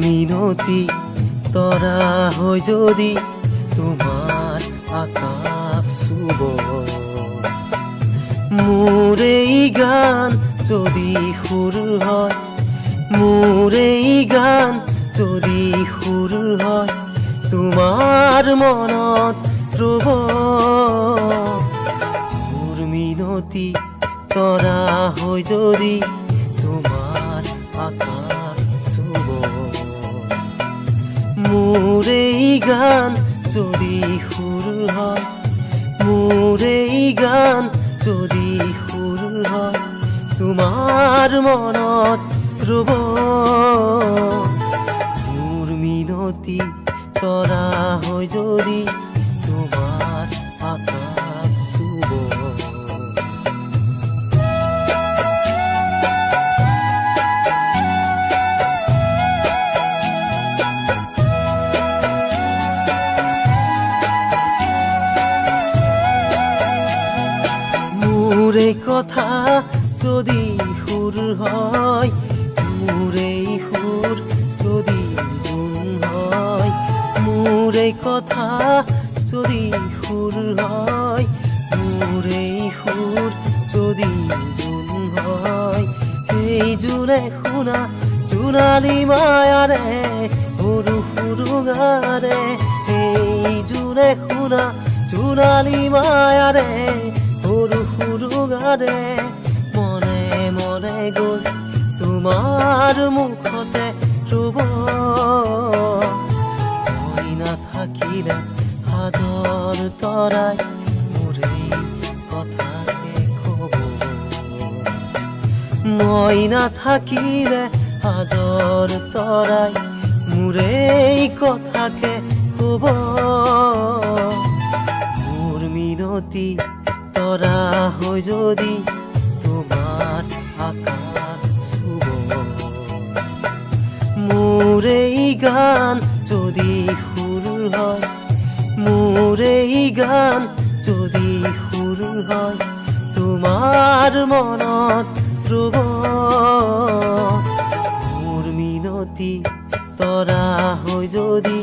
মিনতি তৰা হৈ যদি তোমাৰ আকাশ চুব, মোৰ এই গান যদি সুৰ হয়, মোৰ এই গান যদি সুৰ হয়, তোমাৰ মনত ৰ'ব। মোৰ মিনতি তৰা হৈ যদি তোমাৰ আকাশ চুব, মোৰ এই গান যদি সুৰ হয়, মোৰ এই গান যদি সুৰ হয়, তোমাৰ মনত ৰ'ব। মোৰ মিনতি তৰা হৈ যদি তোমাৰ আকাশ চুব। মোৰ এই কথা যদি সুৰ হয়, মোৰ এই সুৰ যদি জোন হয়, মোৰ এই কথা যদি সুৰ হয়, মোৰ এই সুৰ যদি জোন হয়, এই জোনে শুনা জোনালী মায়াৰে সৰু সুৰুঙাৰে, এই জোনে শুনা জোনালী মায়াৰে সৰু সুৰুঙাৰে, মনে মনে গৈ তোমাৰ মুখতে ৰ'ব। মই নাথাকিলে সাজৰ তৰাই মোৰ এই কথাকে ক'ব, মই নাথাকিলে সাজৰ তৰাই মোৰ এই কথাকে ক'ব। মোৰ মিনতি তৰা হৈ যদি তোমাৰ আকাশ চুব, মোৰ এই গান যদি সুৰ হয়, মোৰ এই গান যদি সুৰ হয়, তোমাৰ মনত ৰ'ব। মোৰ মিনতি তৰা হৈ যদি